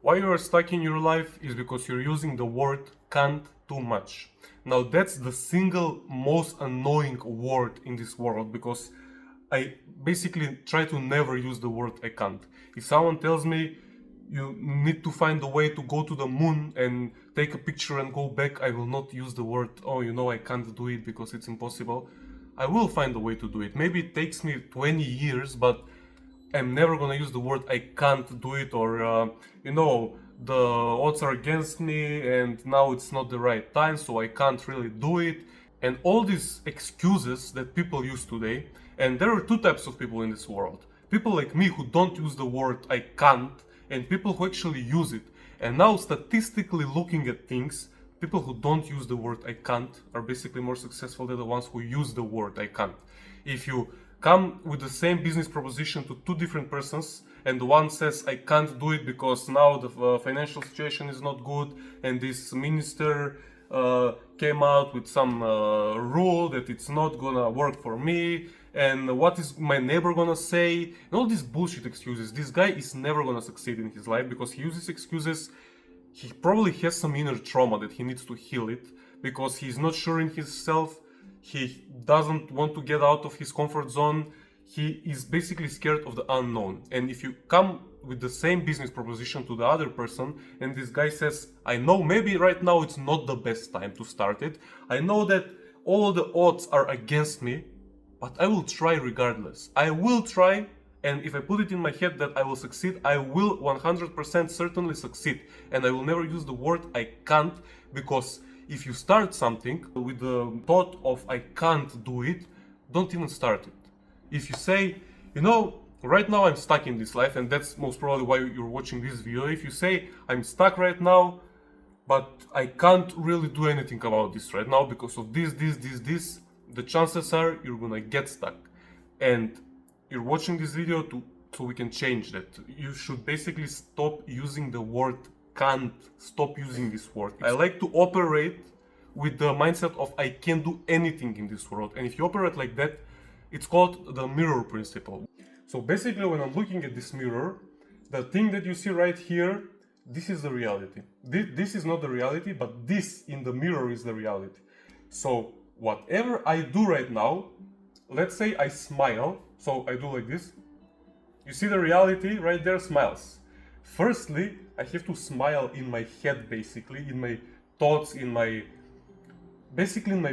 Why you are stuck in your life is because you're using the word can't too much. Now that's the single most annoying word in this world, because I basically try to never use the word I can't. If someone tells me you need to find a way to go to the moon and take a picture and go back, I will not use the word, oh, I can't do it because it's impossible. I will find a way to do it. Maybe it takes me 20 years, but I'm never gonna use the word I can't do it, or the odds are against me and now it's not the right time, so I can't really do it. And all these excuses that people use today, and there are two types of people in this world. People like me who don't use the word I can't, and people who actually use it. And now, statistically looking at things, people who don't use the word I can't are basically more successful than the ones who use the word I can't. If you come with the same business proposition to two different persons, and the one says I can't do it because now the financial situation is not good, and this minister came out with some rule that it's not gonna work for me, and what is my neighbor gonna say, and all these bullshit excuses. This guy is never gonna succeed in his life because he uses excuses. He probably has some inner trauma that he needs to heal it, because he's not sure in himself. He doesn't want to get out of his comfort zone. He is basically scared of the unknown. And if you come with the same business proposition to the other person, and this guy says, I know maybe right now it's not the best time to start it. I know that all the odds are against me, but I will try regardless. I will try, and if I put it in my head that I will succeed, I will 100% certainly succeed. And I will never use the word I can't, because if you start something with the thought of I can't do it, don't even start it. If you say, right now I'm stuck in this life, and that's most probably why you're watching this video. If you say, I'm stuck right now, but I can't really do anything about this right now because of this, the chances are you're gonna get stuck. And you're watching this video so we can change that. You should basically stop using the word can't. Stop using this word. I like to operate with the mindset of I can do anything in this world. And if you operate like that, it's called the mirror principle. So basically, when I'm looking at this mirror, the thing that you see right here, this is the reality. This is not the reality, but this in the mirror is the reality. So whatever I do right now, let's say I smile, so I do like this. You see the reality right there, smiles. Firstly, I have to smile in my head, basically, in my thoughts, in my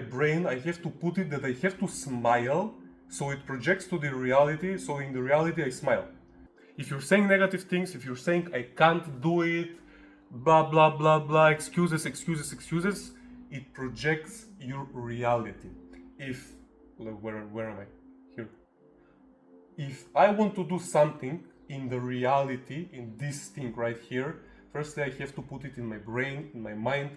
brain. I have to put it that I have to smile, so it projects to the reality, so in the reality I smile. If you're saying negative things, if you're saying I can't do it, blah blah blah blah, excuses, it projects your reality. If, where am I? Here. If I want to do something in the reality, in this thing right here, firstly I have to put it in my brain, in my mind,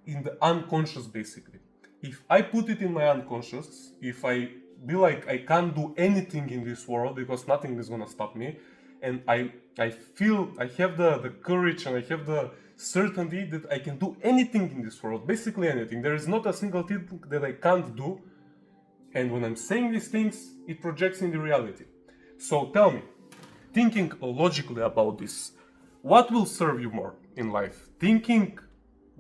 in the unconscious basically. If I put it in my unconscious, if I be like I can't do anything in this world because nothing is gonna stop me, and I feel I have the courage and I have the certainty that I can do anything in this world, basically anything. There is not a single thing that I can't do. And when I'm saying these things, it projects in the reality. So tell me, thinking logically about this, what will serve you more in life? Thinking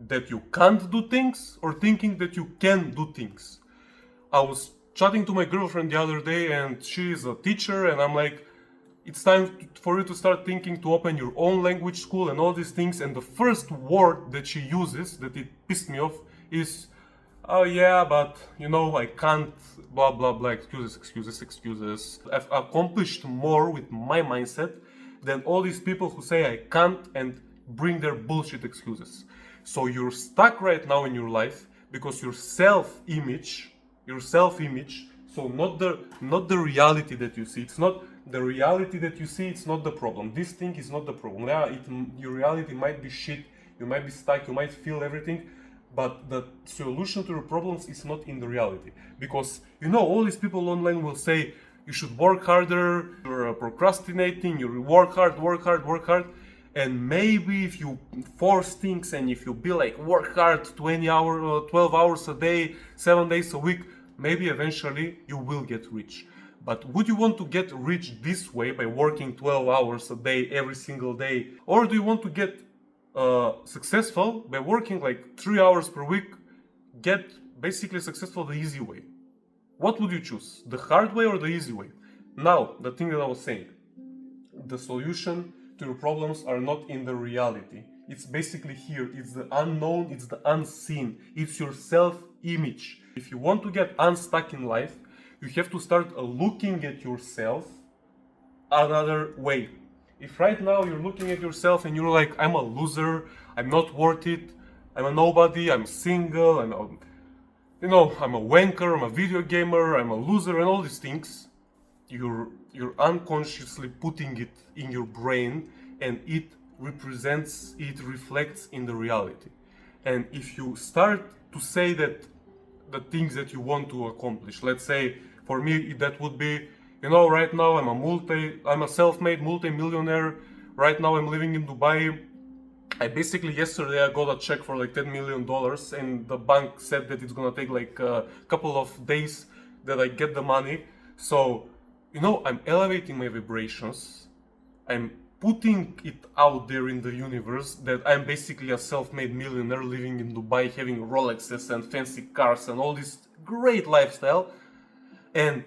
that you can't do things, or thinking that you can do things? I was chatting to my girlfriend the other day, and she is a teacher, and I'm like, it's time for you to start thinking to open your own language school and all these things. And the first word that she uses, that it pissed me off, is, oh yeah, but I can't, blah blah blah, excuses. I've accomplished more with my mindset than all these people who say I can't and bring their bullshit excuses. So you're stuck right now in your life because your self-image, so not the reality that you see. It's not the reality that you see, it's not the problem. This thing is not the problem. Yeah, your reality might be shit, you might be stuck, you might feel everything, but the solution to your problems is not in the reality. Because all these people online will say you should work harder, you're procrastinating, you work hard. And maybe if you force things and if you be like work hard 20 hours, 12 hours a day, 7 days a week, maybe eventually you will get rich. But would you want to get rich this way, by working 12 hours a day every single day? Or do you want to get successful by working like 3 hours per week, get basically successful the easy way. What would you choose? The hard way or the easy way? Now, the thing that I was saying, the solution to your problems are not in the reality. It's basically here. It's the unknown, it's the unseen, it's your self-image. If you want to get unstuck in life, you have to start looking at yourself another way. If right now you're looking at yourself and you're like, I'm a loser, I'm not worth it, I'm a nobody, I'm single, I'm a wanker, I'm a video gamer, I'm a loser, and all these things, you're unconsciously putting it in your brain, and it reflects in the reality. And if you start to say that the things that you want to accomplish, let's say for me that would be, right now I'm a self-made multi-millionaire. Right now I'm living in Dubai. Yesterday I got a check for like $10 million, and the bank said that it's gonna take like a couple of days that I get the money. So, I'm elevating my vibrations. I'm putting it out there in the universe that I'm basically a self-made millionaire living in Dubai, having Rolexes and fancy cars and all this great lifestyle. And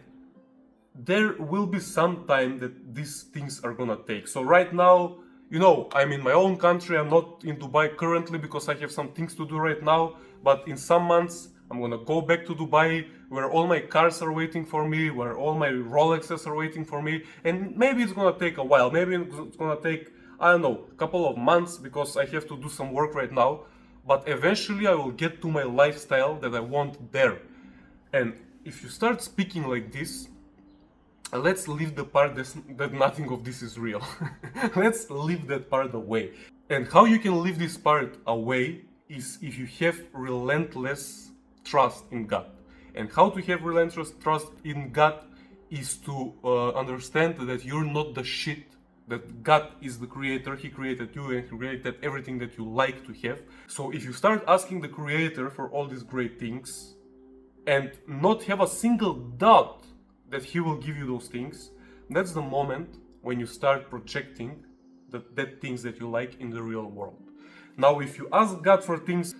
there will be some time that these things are gonna take. So right now, I'm in my own country. I'm not in Dubai currently because I have some things to do right now. But in some months, I'm gonna go back to Dubai, where all my cars are waiting for me, where all my Rolexes are waiting for me. And maybe it's gonna take a while. Maybe it's gonna take, I don't know, a couple of months because I have to do some work right now. But eventually I will get to my lifestyle that I want there. And if you start speaking like this, let's leave the part that nothing of this is real. Let's leave that part away. And how you can leave this part away is if you have relentless trust in God. And how to have relentless trust in God is to understand that you're not the shit, that God is the creator. He created you and He created everything that you like to have. So if you start asking the creator for all these great things and not have a single doubt that He will give you those things, that's the moment when you start projecting that things that you like in the real world. Now, if you ask God for things,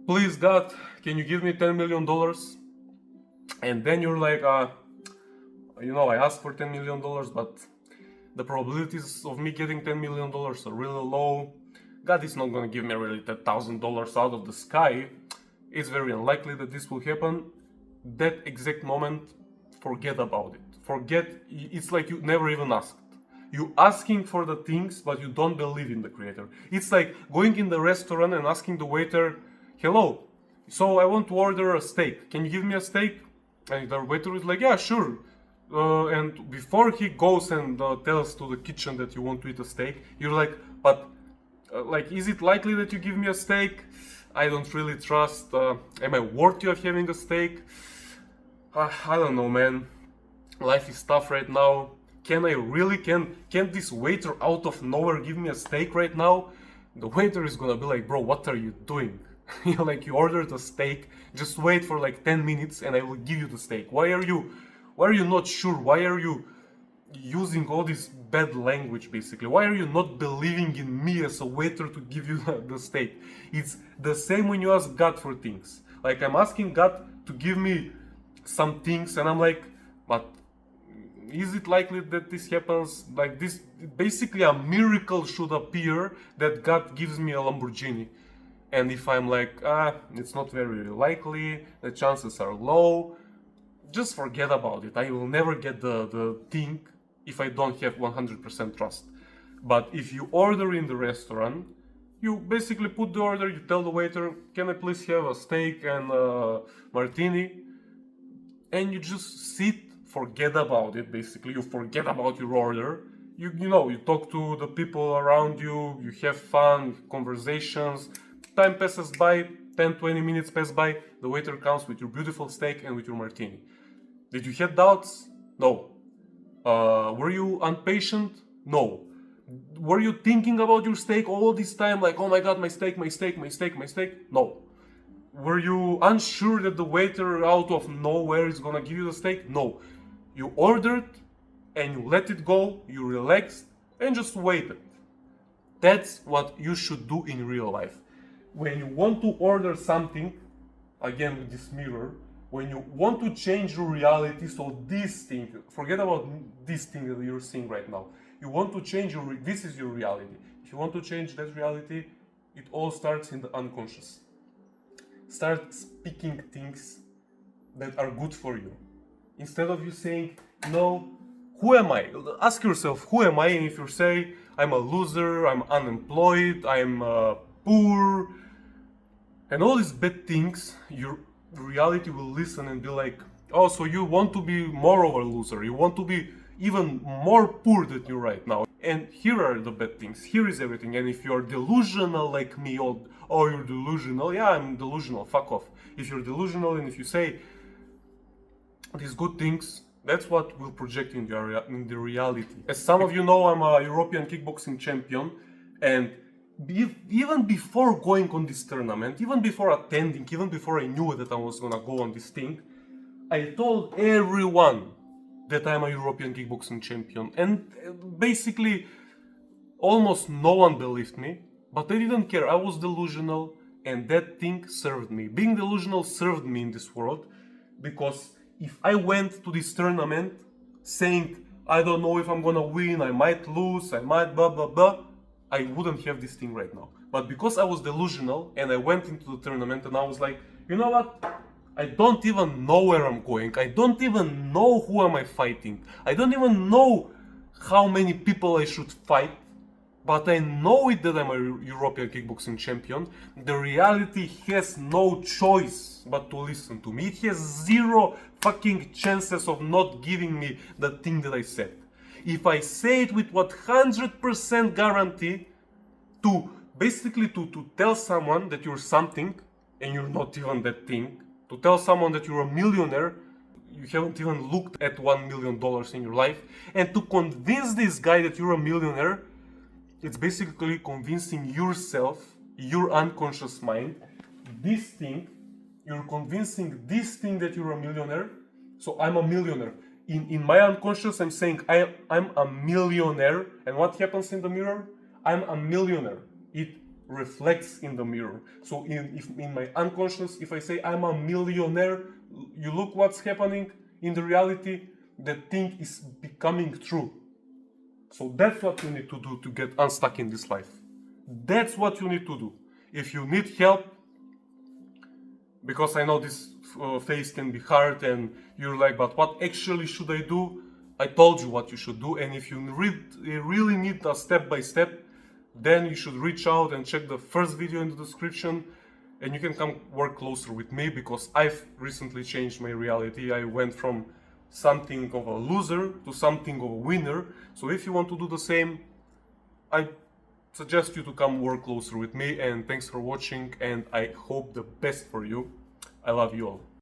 please God, can you give me $10 million? And then you're like, I asked for $10 million, but the probabilities of me getting $10 million are really low. God is not going to give me really $10,000 out of the sky. It's very unlikely that this will happen. That exact moment, forget about it. It's like you never even asked. You asking for the things, but you don't believe in the creator. It's like going in the restaurant and asking the waiter, hello, so I want to order a steak. Can you give me a steak? And the waiter is like, yeah, sure. And before he goes and tells to the kitchen that you want to eat a steak, you're like, but is it likely that you give me a steak? I don't really trust. Am I worthy of having a steak? I don't know, man. Life is tough right now. Can this waiter out of nowhere give me a steak right now? The waiter is gonna be like, bro, what are you doing? You ordered a steak, just wait for like 10 minutes and I will give you the steak. Why are you not sure? Why are you using all this bad language basically? Why are you not believing in me as a waiter to give you the steak? It's the same when you ask God for things. Like, I'm asking God to give me some things and I'm like, but is it likely that this happens? Like, this basically a miracle should appear that God gives me a Lamborghini. And if I'm like, it's not very likely, the chances are low, just forget about it. I will never get the thing if I don't have 100% trust. But if you order in the restaurant, you basically put the order, you tell the waiter, can I please have a steak and a martini? And you just sit, forget about it basically. You forget about your order. You talk to the people around you, you have fun, conversations. Time passes by, 10-20 minutes pass by, the waiter comes with your beautiful steak and with your martini. Did you have doubts? No. Were you impatient? No. Were you thinking about your steak all this time, like, oh my god, my steak? No. Were you unsure that the waiter out of nowhere is gonna give you the steak? No. You ordered and you let it go, you relaxed and just waited. That's what you should do in real life. When you want to order something, again with this mirror, when you want to change your reality, so this thing, forget about this thing that you're seeing right now. You want to change this is your reality. If you want to change that reality, it all starts in the unconscious. Start speaking things that are good for you. Instead of you saying, no, who am I? Ask yourself, who am I? And if you say, I'm a loser, I'm unemployed, I'm poor, and all these bad things, your reality will listen and be like, oh, so you want to be more of a loser, you want to be even more poor than you right now. And here are the bad things, here is everything. And if you're delusional like me, oh, you're delusional, yeah, I'm delusional, fuck off. If you're delusional and if you say these good things, that's what will project in the reality. As some of you know, I'm a European kickboxing champion, and even before going on this tournament, even before attending, even before I knew that I was gonna go on this thing, I told everyone that I'm a European kickboxing champion, and basically almost no one believed me, but I didn't care. I was delusional, and that thing served me. Being delusional served me in this world, because if I went to this tournament saying, I don't know if I'm gonna win, I might lose, I might blah blah blah, I wouldn't have this thing right now. But because I was delusional and I went into the tournament and I was like, you know what? I don't even know where I'm going. I don't even know who am I fighting. I don't even know how many people I should fight. But I know it that I'm a European kickboxing champion. The reality has no choice but to listen to me. It has zero fucking chances of not giving me the thing that I said. If I say it with 100% guarantee, to basically to tell someone that you're something and you're not even that thing, to tell someone that you're a millionaire, you haven't even looked at $1 million in your life, and to convince this guy that you're a millionaire, it's basically convincing yourself, your unconscious mind, this thing, you're convincing this thing that you're a millionaire. So I'm a millionaire. In my unconscious, I'm saying I'm a millionaire. And what happens in the mirror? I'm a millionaire. It reflects in the mirror. So in my unconscious, if I say I'm a millionaire, you look what's happening in the reality, that thing is becoming true. So that's what you need to do to get unstuck in this life. That's what you need to do. If you need help, because I know this phase can be hard and you're like, but what actually should I do? I told you what you should do. And if you really need a step by step, then you should reach out and check the first video in the description, and you can come work closer with me, because I've recently changed my reality. I went from something of a loser to something of a winner. So if you want to do the same, I suggest you to come work closer with me. And thanks for watching, and I hope the best for you. I love you all.